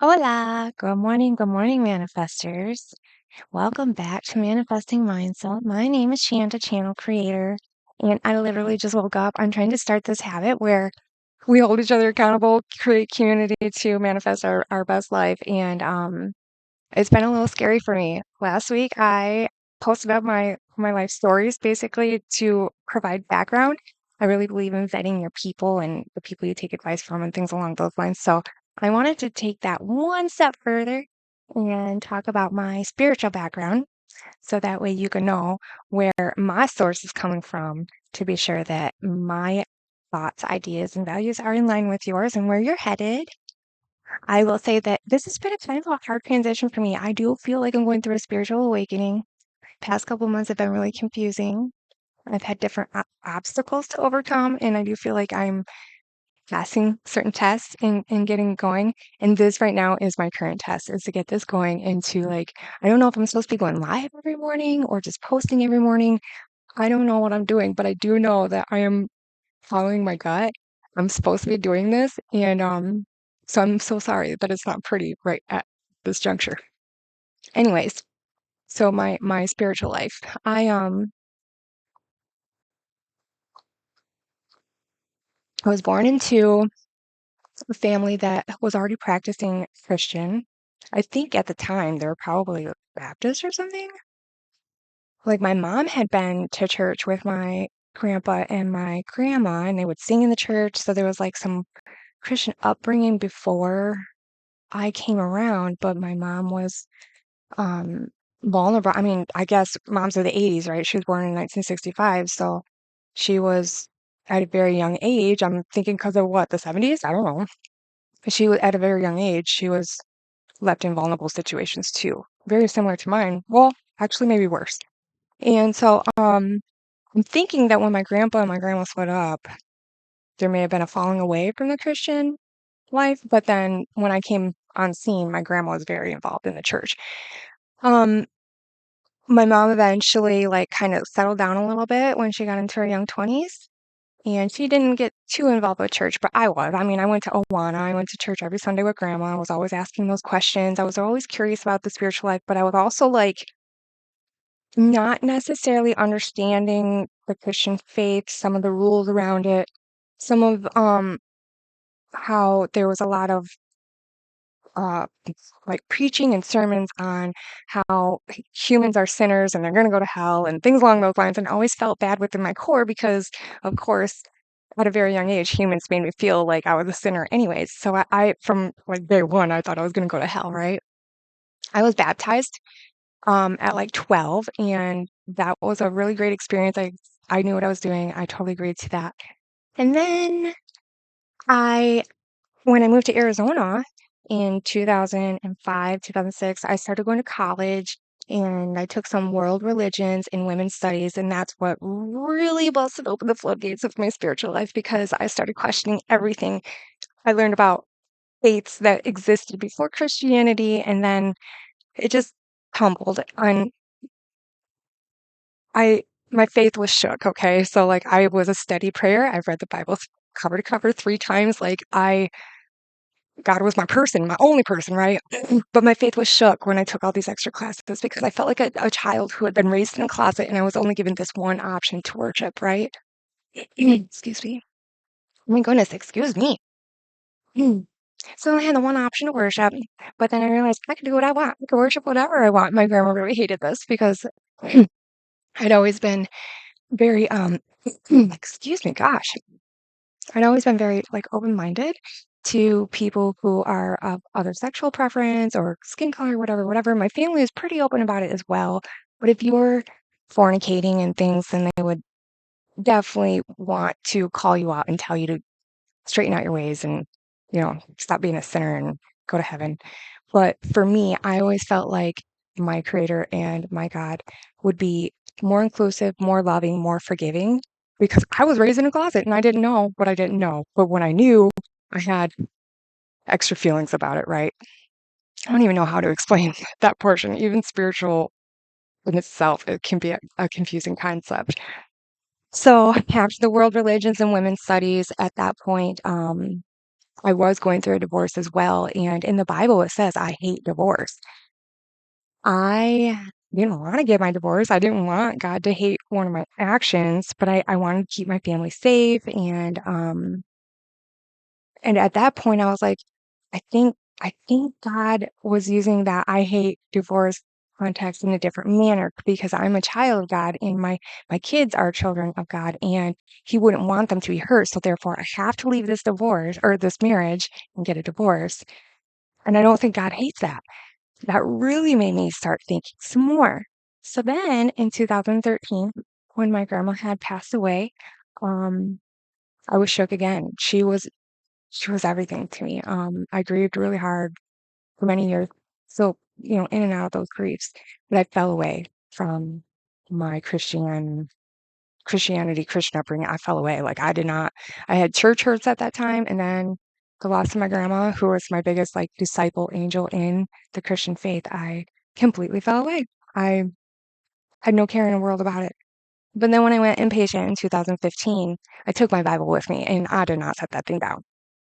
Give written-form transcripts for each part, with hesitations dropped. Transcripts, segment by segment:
Hola, good morning, manifestors. Welcome back to Manifesting Mindset. My name is Shanta, channel creator, and I literally just woke up. I'm trying to start this habit where we hold each other accountable, create community to manifest our best life. And it's been a little scary for me. Last week, I posted up my life stories basically to provide background. I really believe in vetting your people and the people you take advice from and things along those lines. So I wanted to take that one step further and talk about my spiritual background so that way you can know where my source is coming from to be sure that my thoughts, ideas, and values are in line with yours and where you're headed. I will say that this has been a kind of a hard transition for me. I do feel like I'm going through a spiritual awakening. Past couple months have been really confusing. I've had different obstacles to overcome, and I do feel like I'm passing certain tests and getting going. And this right now is my current test is to get this going into like, I don't know if I'm supposed to be going live every morning or just posting every morning. I don't know what I'm doing, but I do know that I am following my gut. I'm supposed to be doing this, and so I'm so sorry that it's not pretty right at this juncture. Anyways, so my spiritual life. I was born into a family that was already practicing Christian. I think at the time they were probably Baptist or something. Like my mom had been to church with my grandpa and my grandma, and they would sing in the church. So there was like some Christian upbringing before I came around, but my mom was um vulnerable. I mean, I guess moms of the 80s, right? She was born in 1965, so she was at a very young age. I'm thinking because of what, the 70s? I don't know. She was at a very young age, she was left in vulnerable situations too. Very similar to mine. Well, actually maybe worse. And so I'm thinking that when my grandpa and my grandma split up, there may have been a falling away from the Christian life, but then when I came on scene, my grandma was very involved in the church. Um, my mom eventually like kind of settled down a little bit when she got into her young 20s. And she didn't get too involved with church, but I was. I mean, I went to Awana. I went to church every Sunday with grandma. I was always asking those questions. I was always curious about the spiritual life, but I was also like not necessarily understanding the Christian faith, some of the rules around it, some of how there was a lot of uh like preaching and sermons on how humans are sinners and they're going to go to hell and things along those lines, and I always felt bad within my core because of course at a very young age humans made me feel like I was a sinner anyways. So I from like day one I thought I was going to go to hell, right? I was baptized at like 12, and that was a really great experience. I knew what I was doing. I totally agreed to that. And then I when I moved to Arizona in 2005, 2006, I started going to college and I took some world religions and women's studies. And that's what really busted open the floodgates of my spiritual life because I started questioning everything. I learned about faiths that existed before Christianity, and then it just tumbled. And I, my faith was shook. Okay. So, like, I was a steady prayer. I've read the Bible cover to cover 3 times. God was my person, my only person, right? But my faith was shook when I took all these extra classes because I felt like a child who had been raised in a closet and I was only given this one option to worship, right? Excuse me. Oh my goodness, excuse me. So I had the one option to worship, but then I realized I could do what I want. I could worship whatever I want. My grandma really hated this because I'd always been very, excuse me, gosh, I'd always been very like open-minded to people who are of other sexual preference or skin color, whatever, whatever. My family is pretty open about it as well. But if you're fornicating and things, then they would definitely want to call you out and tell you to straighten out your ways and, stop being a sinner and go to heaven. But for me, I always felt like my creator and my God would be more inclusive, more loving, more forgiving because I was raised in a closet and I didn't know what I didn't know. But when I knew, I had extra feelings about it, right? I don't even know how to explain that portion. Even spiritual in itself, it can be a confusing concept. So after the world religions and women's studies at that point, I was going through a divorce as well, and in the Bible, it says, "I hate divorce." I didn't wanna get my divorce. I didn't want God to hate one of my actions, but I wanted to keep my family safe, and at that point, I was like, I think God was using that "I hate divorce" context in a different manner because I'm a child of God and my kids are children of God, and He wouldn't want them to be hurt, so therefore, I have to leave this divorce or this marriage and get a divorce, and I don't think God hates that. That really made me start thinking some more. So then in 2013, when my grandma had passed away, um, I was shook again. She was everything to me. I grieved really hard for many years. So, in and out of those griefs, but I fell away from my Christian upbringing. I fell away. Like I did not, I had church hurts at that time. And then the loss of my grandma, who was my biggest like disciple angel in the Christian faith, I completely fell away. I had no care in the world about it. But then when I went inpatient in 2015, I took my Bible with me and I did not set that thing down.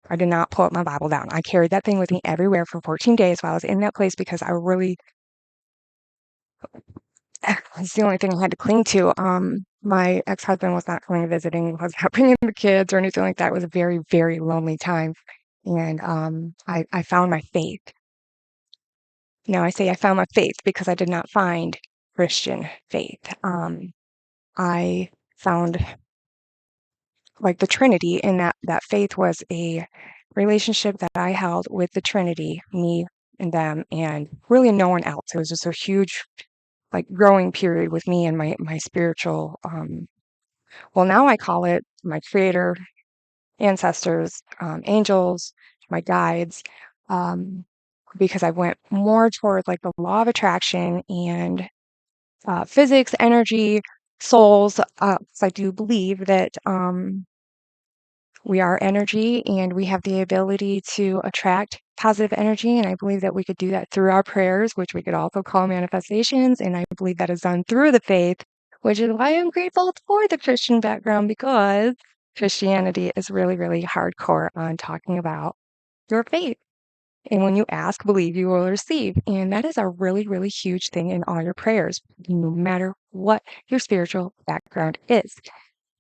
I did not pull up my Bible down. I carried that thing with me everywhere for 14 days while I was in that place because I really, it's the only thing I had to cling to. My ex-husband was not coming visiting, was not bringing the kids or anything like that. It was a very, very lonely time. And I found my faith. Now I say I found my faith because I did not find Christian faith. I found like the Trinity, and that faith was a relationship that I held with the Trinity, me and them, and really no one else. It was just a huge like growing period with me and my spiritual well now I call it my creator, ancestors, angels, my guides, um, because I went more toward like the law of attraction and physics, energy, souls. 'Cause I do believe that we are energy and we have the ability to attract positive energy. And I believe that we could do that through our prayers, which we could also call manifestations. And I believe that is done through the faith, which is why I'm grateful for the Christian background because Christianity is really, really hardcore on talking about your faith. And when you ask, believe, you will receive. And that is a really, really huge thing in all your prayers, no matter what your spiritual background is.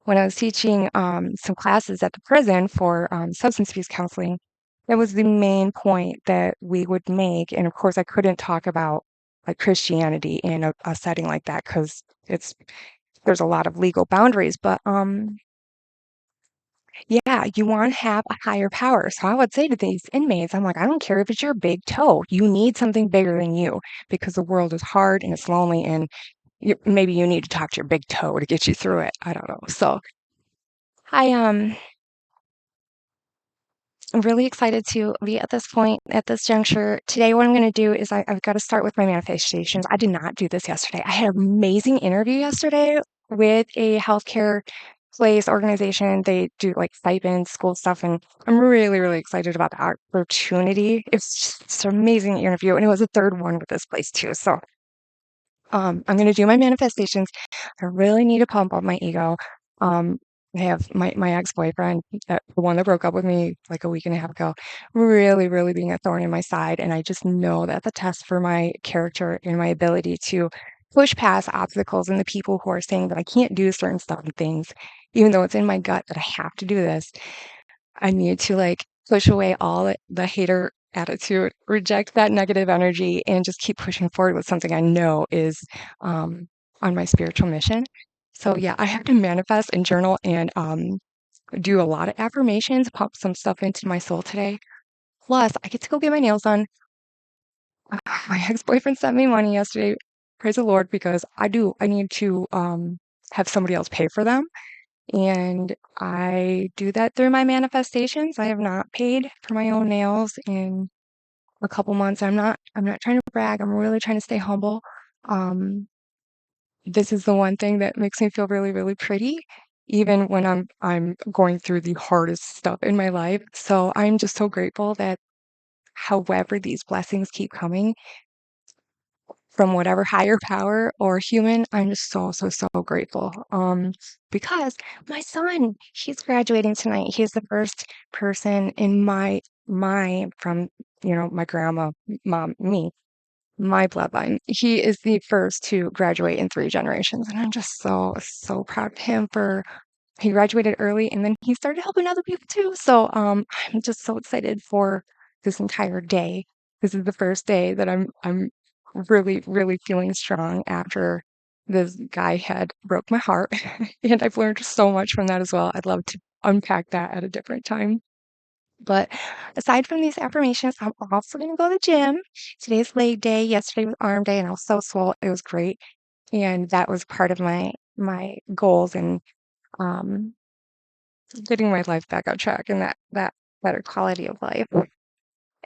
When I was teaching some classes at the prison for substance abuse counseling, that was the main point that we would make. And of course, I couldn't talk about like Christianity in a setting like that because there's a lot of legal boundaries. But yeah, you want to have a higher power. So I would say to these inmates, I'm like, I don't care if it's your big toe. You need something bigger than you because the world is hard and it's lonely and maybe you need to talk to your big toe to get you through it. I don't know. So I I'm really excited to be at this point, at this juncture. Today, what I'm going to do is I've got to start with my manifestations. I did not do this yesterday. I had an amazing interview yesterday with a healthcare place organization. They do like stipends, school stuff, and I'm really, really excited about the opportunity. It's an amazing interview, and it was a third one with this place too. So I'm gonna do my manifestations. I really need to pump up my ego. Um, I have my ex-boyfriend, the one that broke up with me like a week and a half ago, really, really being a thorn in my side. And I just know that the test for my character and my ability to push past obstacles and the people who are saying that I can't do certain stuff and things, even though it's in my gut that I have to do this. I need to like push away all the hater attitude, reject that negative energy, and just keep pushing forward with something I know is on my spiritual mission. So yeah, I have to manifest and journal and do a lot of affirmations, pump some stuff into my soul today. Plus, I get to go get my nails done. My ex-boyfriend sent me money yesterday. Praise the Lord, because I need to have somebody else pay for them. And I do that through my manifestations. I have not paid for my own nails in a couple months. I'm not trying to brag. I'm really trying to stay humble. Um, this is the one thing that makes me feel really, really pretty, even when I'm going through the hardest stuff in my life. So I'm just so grateful that however these blessings keep coming, from whatever higher power or human. I'm just so, so, so grateful. Because my son, he's graduating tonight. He's the first person in my from, my grandma, mom, me, my bloodline. He is the first to graduate in 3 generations. And I'm just so, so proud of him for he graduated early and then he started helping other people too. So I'm just so excited for this entire day. This is the first day that I'm really, really feeling strong after this guy had broke my heart. And I've learned so much from that as well. I'd love to unpack that at a different time. But aside from these affirmations, I'm also going to go to the gym. Today's leg day. Yesterday was arm day, and I was so swole. It was great, and that was part of my goals and um, getting my life back on track and that better quality of life.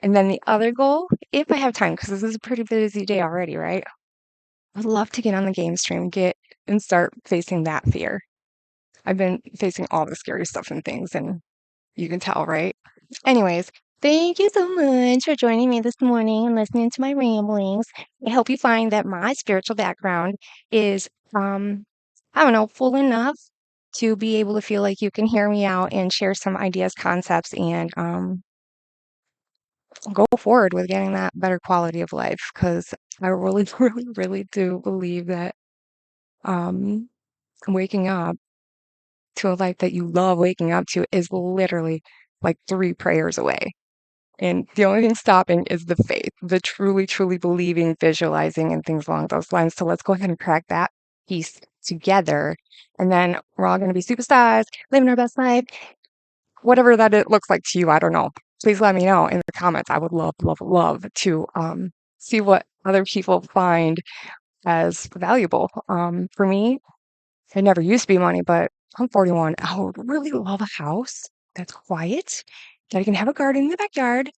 And then the other goal, if I have time, because this is a pretty busy day already, right? I'd love to get on the game stream, get and start facing that fear. I've been facing all the scary stuff and things, and you can tell, right? Anyways, thank you so much for joining me this morning and listening to my ramblings. I hope you find that my spiritual background is, I don't know, full enough to be able to feel like you can hear me out and share some ideas, concepts, and go forward with getting that better quality of life. Because I really, really, really do believe that um, waking up to a life that you love waking up to is literally like 3 prayers away. And the only thing stopping is the faith, the truly, truly believing, visualizing, and things along those lines. So let's go ahead and crack that piece together. And then we're all going to be superstars, living our best life, whatever that it looks like to you. I don't know. Please let me know in the comments. I would love, love, love to see what other people find as valuable. For me, it never used to be money, but I'm 41. I would really love a house that's quiet, that I can have a garden in the backyard,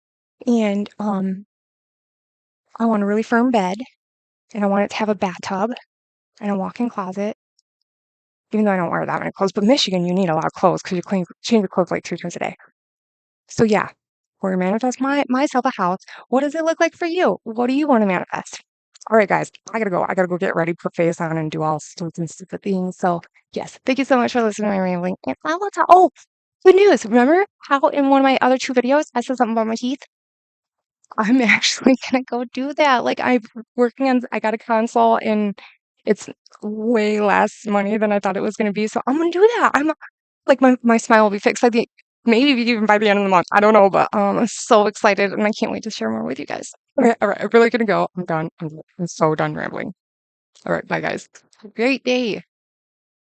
and I want a really firm bed, and I want it to have a bathtub and a walk-in closet, even though I don't wear that many clothes. But Michigan, you need a lot of clothes because you change your clothes like 2 times a day. So yeah, we're gonna manifest myself a house. What does it look like for you? What do you want to manifest? All right, guys, I gotta go. I gotta go get ready, put face on, and do all sorts and stupid things. So yes, thank you so much for listening to my rambling. And I will tell. Oh, good news! Remember how in one of my other 2 videos I said something about my teeth? I'm actually gonna go do that. Like I got a console and it's way less money than I thought it was gonna be. So I'm gonna do that. I'm like my smile will be fixed. I think maybe even by the end of the month. I don't know, but I'm so excited and I can't wait to share more with you guys. All right, I'm really gonna go. I'm done. I'm so done rambling. All right, bye guys. Have a great day.